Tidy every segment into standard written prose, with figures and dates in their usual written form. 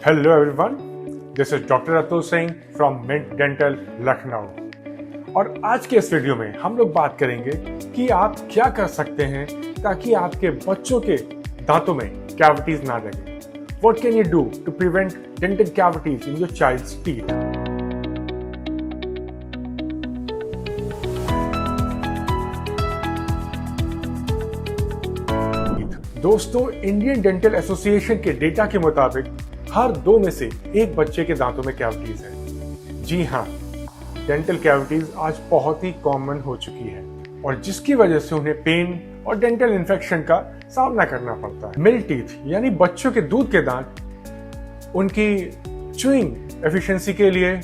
Hello everyone, this is Dr. Atul Singh from Mint Dental Lucknow. और आज के इस वीडियो में हम लोग बात करेंगे कि आप क्या कर सकते हैं ताकि आपके बच्चों के दांतों में कैविटीज ना लगे। What can you do to prevent dental cavities in your child's teeth? दोस्तों, इंडियन डेंटल एसोसिएशन के डेटा के मुताबिक हर 2 में से 1 बच्चे के दांतों में कैविटीज है। जी हाँ, डेंटल कैविटीज आज बहुत ही कॉमन हो चुकी है और जिसकी वजह से उन्हें पेन और डेंटल इन्फेक्शन का सामना करना पड़ता है। मिल्क टीथ यानी बच्चों के दूध के दांत उनकी च्यूइंग एफिशिएंसी के लिए,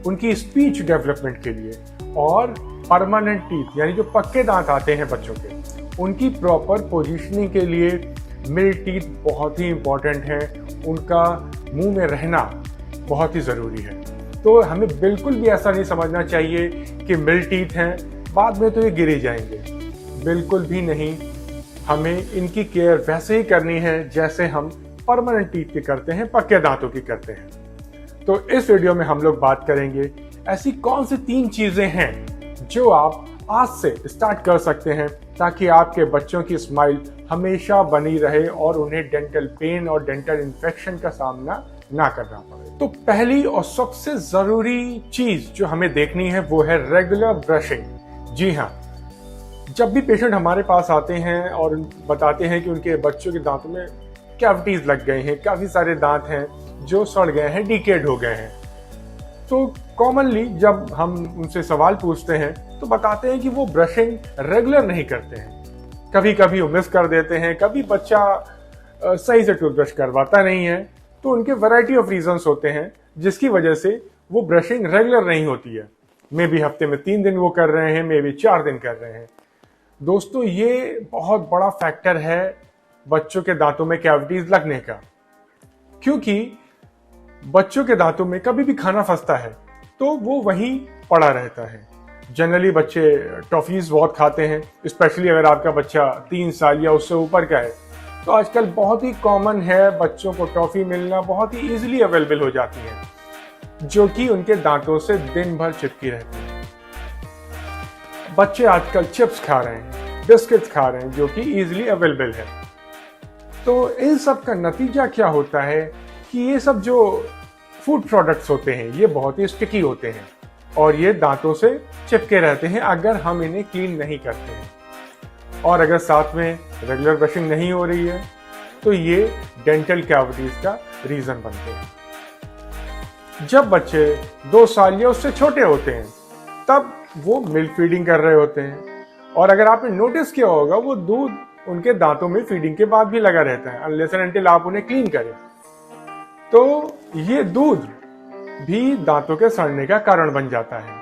उनकी स्पीच डेवलपमेंट के लिए और परमानेंट टीथ यानी जो पक्के दांत आते हैं बच्चों के, उनकी प्रॉपर पोजीशनिंग के लिए मिल्क टीथ बहुत ही इंपॉर्टेंट है। उनका मुंह में रहना बहुत ही ज़रूरी है। तो हमें बिल्कुल भी ऐसा नहीं समझना चाहिए कि मिल्क टीथ हैं, बाद में तो ये गिर ही जाएंगे। बिल्कुल भी नहीं, हमें इनकी केयर वैसे ही करनी है जैसे हम परमानेंट टीथ की करते हैं, पक्के दांतों की करते हैं। तो इस वीडियो में हम लोग बात करेंगे ऐसी कौन सी 3 चीज़ें हैं जो आप आज से स्टार्ट कर सकते हैं ताकि आपके बच्चों की स्माइल हमेशा बनी रहे और उन्हें डेंटल पेन और डेंटल इन्फेक्शन का सामना ना करना पड़े। तो पहली और सबसे जरूरी चीज जो हमें देखनी है वो है रेगुलर ब्रशिंग। जी हाँ, जब भी पेशेंट हमारे पास आते हैं और बताते हैं कि उनके बच्चों के दांतों में कैविटीज लग गए हैं, काफी सारे दांत हैं जो सड़ गए हैं, डिकेड हो गए हैं, तो कॉमनली जब हम उनसे सवाल पूछते हैं तो बताते हैं कि वो ब्रशिंग रेगुलर नहीं करते हैं। कभी कभी वो मिस कर देते हैं, कभी बच्चा सही से टूथब्रश करवाता नहीं है। तो उनके वैरायटी ऑफ रीजंस होते हैं जिसकी वजह से वो ब्रशिंग रेगुलर नहीं होती है। मे बी हफ्ते में 3 दिन वो कर रहे हैं, मे बी 4 दिन कर रहे हैं। दोस्तों, ये बहुत बड़ा फैक्टर है बच्चों के दांतों में कैविटीज लगने का, क्योंकि बच्चों के दांतों में कभी भी खाना फंसता है तो वो वहीं पड़ा रहता है। जनरली बच्चे टॉफीज बहुत खाते हैं, स्पेशली अगर आपका बच्चा 3 साल या उससे ऊपर का है तो आजकल बहुत ही कॉमन है बच्चों को टॉफी मिलना, बहुत ही इजीली अवेलेबल हो जाती है जो कि उनके दांतों से दिन भर चिपकी रहती है। बच्चे आजकल चिप्स खा रहे हैं, बिस्किट्स खा रहे हैं जो कि इजीली अवेलेबल है। तो इन सब का नतीजा क्या होता है कि ये सब जो फूड प्रोडक्ट्स होते हैं ये बहुत ही स्टिकी होते हैं और ये दांतों से चिपके रहते हैं अगर हम इन्हें क्लीन नहीं करते हैं। और अगर साथ में रेगुलर ब्रशिंग नहीं हो रही है तो ये डेंटल कैविटीज का रीजन बनते हैं। जब बच्चे 2 साल या उससे छोटे होते हैं तब वो मिल्क फीडिंग कर रहे होते हैं और अगर आपने नोटिस किया होगा वो दूध उनके दांतों में फीडिंग के बाद भी लगा रहता है अनलेस एंड अनटिल आप उन्हें क्लीन करें। तो ये दूध भी दांतों के सड़ने का कारण बन जाता है।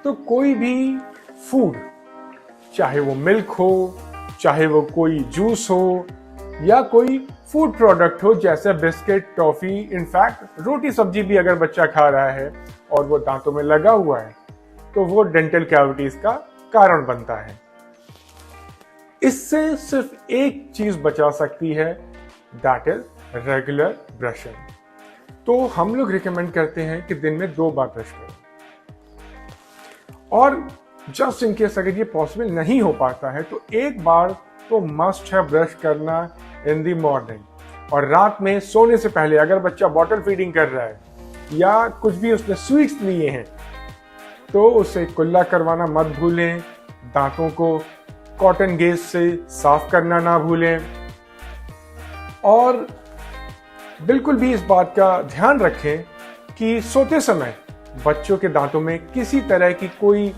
तो कोई भी फूड, चाहे वो मिल्क हो, चाहे वो कोई जूस हो या कोई फूड प्रोडक्ट हो जैसे बिस्किट, टॉफी, इनफैक्ट रोटी सब्जी भी अगर बच्चा खा रहा है और वो दांतों में लगा हुआ है तो वो डेंटल कैविटीज का कारण बनता है। इससे सिर्फ एक चीज बचा सकती है, दैट इज रेगुलर ब्रशिंग। तो हम लोग रिकमेंड करते हैं कि दिन में 2 बार ब्रश करें और जस्ट इन केस अगर ये पॉसिबल नहीं हो पाता है तो 1 बार तो मस्ट है ब्रश करना इन दी मॉर्निंग। और रात में सोने से पहले अगर बच्चा बॉटल फीडिंग कर रहा है या कुछ भी उसने स्वीट्स लिए हैं तो उसे कुल्ला करवाना मत भूलें। दांतों को कॉटन गेज से साफ करना ना भूलें और बिल्कुल भी इस बात का ध्यान रखें कि सोते समय बच्चों के दांतों में किसी तरह की कोई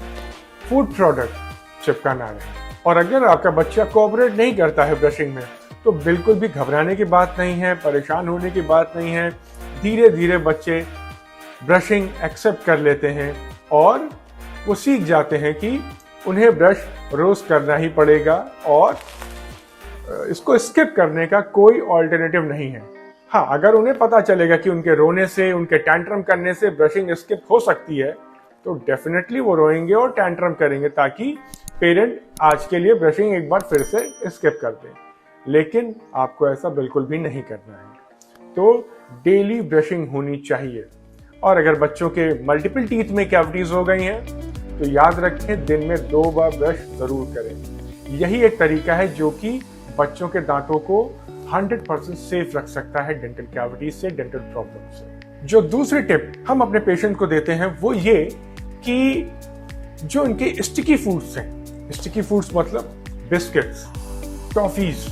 फूड प्रोडक्ट चिपका ना रहे। और अगर आपका बच्चा कोऑपरेट नहीं करता है ब्रशिंग में तो बिल्कुल भी घबराने की बात नहीं है, परेशान होने की बात नहीं है। धीरे धीरे बच्चे ब्रशिंग एक्सेप्ट कर लेते हैं और वो सीख जाते हैं कि उन्हें ब्रश रोज करना ही पड़ेगा और इसको स्किप करने का कोई ऑल्टरनेटिव नहीं है। हाँ, अगर उन्हें पता चलेगा कि उनके रोने से, उनके टैंट्रम करने से ब्रशिंग स्किप हो सकती है तो डेफिनेटली वो रोएंगे और टैंट्रम करेंगे ताकि पेरेंट आज के लिए ब्रशिंग एक बार फिर से स्किप कर दें। लेकिन आपको ऐसा बिल्कुल भी नहीं करना है। तो डेली ब्रशिंग होनी चाहिए। और अगर बच्चों के मल्टीपल टीथ में कैविटीज हो गई हैं तो याद रखें दिन में 2 बार ब्रश जरूर करें। यही एक तरीका है जो कि बच्चों के दांतों को 100% सेफ रख सकता है डेंटल कैविटीज से, डेंटल प्रॉब्लम से। जो दूसरी टिप हम अपने पेशेंट को देते हैं वो ये कि जो इनके स्टिकी फूड्स हैं, स्टिकी फूड्स मतलब बिस्किट्स, टॉफीज,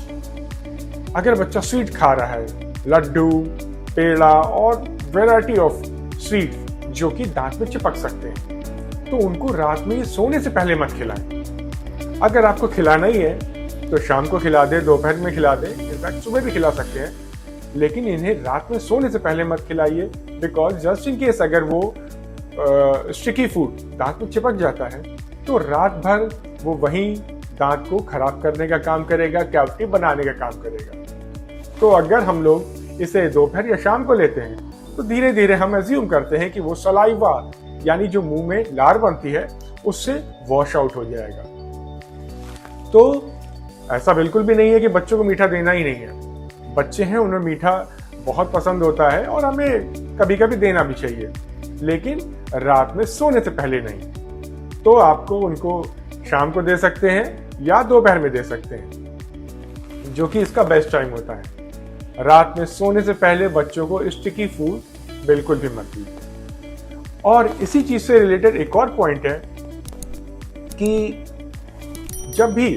अगर बच्चा स्वीट खा रहा है, लड्डू, पेड़ा और वैरायटी ऑफ स्वीट जो कि दांत में चिपक सकते हैं, तो उनको रात में सोने से पहले मत खिलाएं। अगर आपको खिलाना ही है तो शाम को खिला दे, दोपहर में खिला दे, इनफैक्ट सुबह भी खिला सकते हैं, लेकिन इन्हें रात में सोने से पहले मत खिलाइए। बिकॉज जस्ट इन केस अगर वो स्टिकी फूड दांत में चिपक जाता है तो रात भर वो वहीं दांत को खराब करने का काम करेगा, कैविटी बनाने का काम करेगा। तो अगर हम लोग इसे दोपहर या शाम को लेते हैं तो धीरे धीरे हम एज्यूम करते हैं कि वो सलाइवा यानी जो मुंह में लार बनती है उससे वॉश आउट हो जाएगा। तो ऐसा बिल्कुल भी नहीं है कि बच्चों को मीठा देना ही नहीं है। बच्चे हैं, उन्हें मीठा बहुत पसंद होता है और हमें कभी कभी देना भी चाहिए, लेकिन रात में सोने से पहले नहीं। तो आपको उनको शाम को दे सकते हैं या दोपहर में दे सकते हैं, जो कि इसका बेस्ट टाइम होता है। रात में सोने से पहले बच्चों को स्टिकी फूड बिल्कुल भी मत दीजिए। और इसी चीज से रिलेटेड एक और पॉइंट है कि जब भी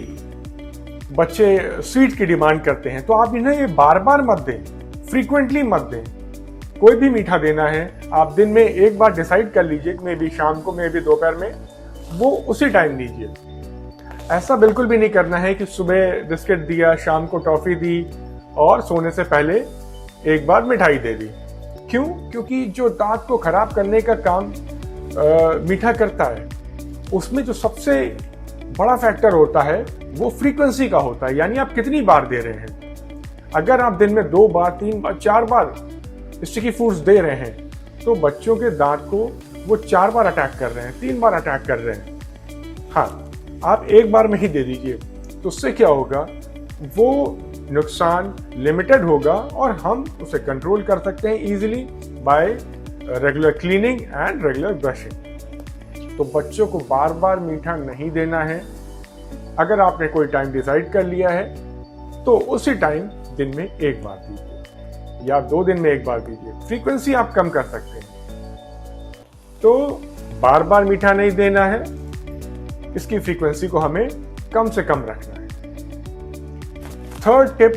बच्चे स्वीट की डिमांड करते हैं तो आप इन्हें ये बार बार मत दें, फ्रीक्वेंटली मत दें। कोई भी मीठा देना है आप दिन में एक बार डिसाइड कर लीजिए, मे बी शाम को, मे बी दोपहर में, वो उसी टाइम दीजिए। ऐसा बिल्कुल भी नहीं करना है कि सुबह बिस्किट दिया, शाम को टॉफी दी और सोने से पहले एक बार मिठाई दे दी। क्यों? क्योंकि जो दांत को खराब करने का काम मीठा करता है उसमें जो सबसे बड़ा फैक्टर होता है वो फ्रीक्वेंसी का होता है, यानी आप कितनी बार दे रहे हैं। अगर आप दिन में 2 बार, 3 बार, 4 बार स्टिकी फूड्स दे रहे हैं तो बच्चों के दांत को वो 4 बार अटैक कर रहे हैं, 3 बार अटैक कर रहे हैं। हाँ, आप एक बार में ही दे दीजिए तो उससे क्या होगा, वो नुकसान लिमिटेड होगा और हम उसे कंट्रोल कर सकते हैं easily bye regular cleaning and regular brushing. तो बच्चों को बार बार मीठा नहीं देना है। अगर आपने कोई टाइम डिसाइड कर लिया है तो उसी टाइम दिन में एक बार दीजिए या 2 दिन में एक बार दीजिए। फ्रीक्वेंसी आप कम कर सकते हैं। तो बार बार मीठा नहीं देना है, इसकी फ्रीक्वेंसी को हमें कम से कम रखना है। थर्ड टिप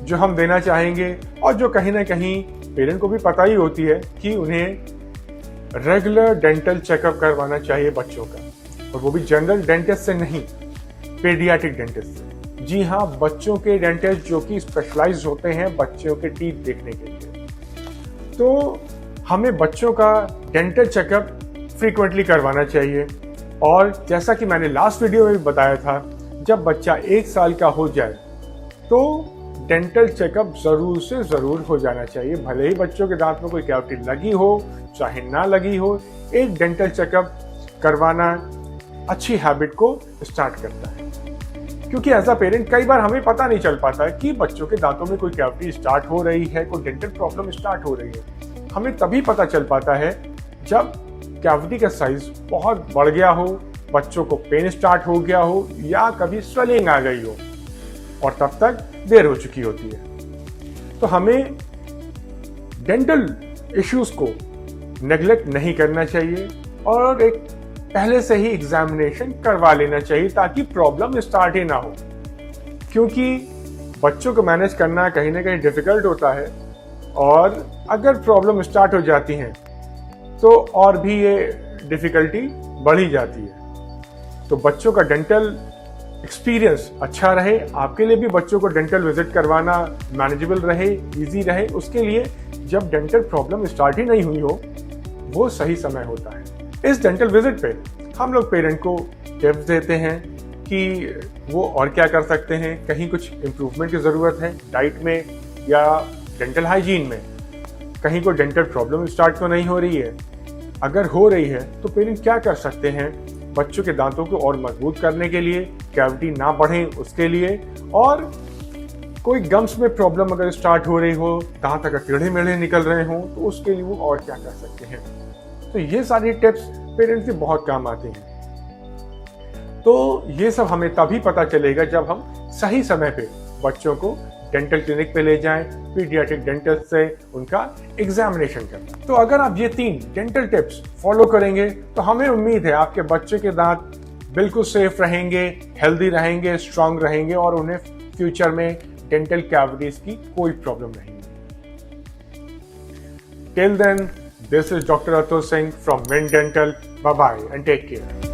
जो हम देना चाहेंगे और जो कहीं ना कहीं पेरेंट को भी पता ही होती है कि उन्हें रेगुलर डेंटल चेकअप करवाना चाहिए बच्चों का, और वो भी जनरल डेंटिस्ट से नहीं, पेडियाट्रिक डेंटिस्ट से। जी हाँ, बच्चों के डेंटिस्ट जो कि स्पेशलाइज्ड होते हैं बच्चों के टीथ देखने के लिए। तो हमें बच्चों का डेंटल चेकअप फ्रीक्वेंटली करवाना चाहिए। और जैसा कि मैंने लास्ट वीडियो में भी बताया था, जब बच्चा 1 साल का हो जाए तो डेंटल चेकअप जरूर से जरूर हो जाना चाहिए। भले ही बच्चों के दांत में कोई कैविटी लगी हो चाहे ना लगी हो, एक डेंटल चेकअप करवाना अच्छी हैबिट को स्टार्ट करता है। क्योंकि एज अ पेरेंट कई बार हमें पता नहीं चल पाता है कि बच्चों के दांतों में कोई कैविटी स्टार्ट हो रही है, कोई डेंटल प्रॉब्लम स्टार्ट हो रही है। हमें तभी पता चल पाता है जब कैविटी का साइज बहुत बढ़ गया हो, बच्चों को पेन स्टार्ट हो गया हो या कभी स्वेलिंग आ गई हो, और तब तक देर हो चुकी होती है। तो हमें डेंटल इश्यूज को नेग्लेक्ट नहीं करना चाहिए और एक पहले से ही एग्जामिनेशन करवा लेना चाहिए ताकि प्रॉब्लम स्टार्ट ही ना हो। क्योंकि बच्चों को मैनेज करना कहीं ना कहीं डिफिकल्ट होता है, और अगर प्रॉब्लम स्टार्ट हो जाती है तो और भी ये डिफिकल्टी बढ़ी जाती है। तो बच्चों का डेंटल एक्सपीरियंस अच्छा रहे, आपके लिए भी बच्चों को डेंटल विजिट करवाना मैनेजेबल रहे, इजी रहे, उसके लिए जब डेंटल प्रॉब्लम स्टार्ट ही नहीं हुई हो वो सही समय होता है। इस डेंटल विजिट पे हम लोग पेरेंट को टिप्स देते हैं कि वो और क्या कर सकते हैं, कहीं कुछ इम्प्रूवमेंट की ज़रूरत है डाइट में या डेंटल हाइजीन में, कहीं कोई डेंटल प्रॉब्लम स्टार्ट तो नहीं हो रही है। अगर हो रही है तो पेरेंट क्या कर सकते हैं बच्चों के दांतों को और मजबूत करने के लिए, कैविटी ना बढ़े उसके लिए, और कोई गम्स में प्रॉब्लम अगर स्टार्ट हो रही हो, दांत अगर टेढ़े मेढ़े निकल रहे हो, तो उसके लिए वो और क्या कर सकते हैं। तो ये सारी टिप्स पेरेंट्स के बहुत काम आती हैं। तो ये सब हमें तभी पता चलेगा जब हम सही समय पे बच्चों को डेंटल क्लिनिक पे ले जाएं, पीडियाट्रिक डेंटिस्ट से उनका एग्जामिनेशन करें। तो अगर आप ये 3 डेंटल टिप्स फॉलो करेंगे तो हमें उम्मीद है आपके बच्चे के दांत बिल्कुल सेफ रहेंगे, हेल्दी रहेंगे, स्ट्रांग रहेंगे और उन्हें फ्यूचर में डेंटल कैविटीज की कोई प्रॉब्लम नहीं। Till then, this is Dr. Atul Singh from Mint Dental. Bye bye and take care.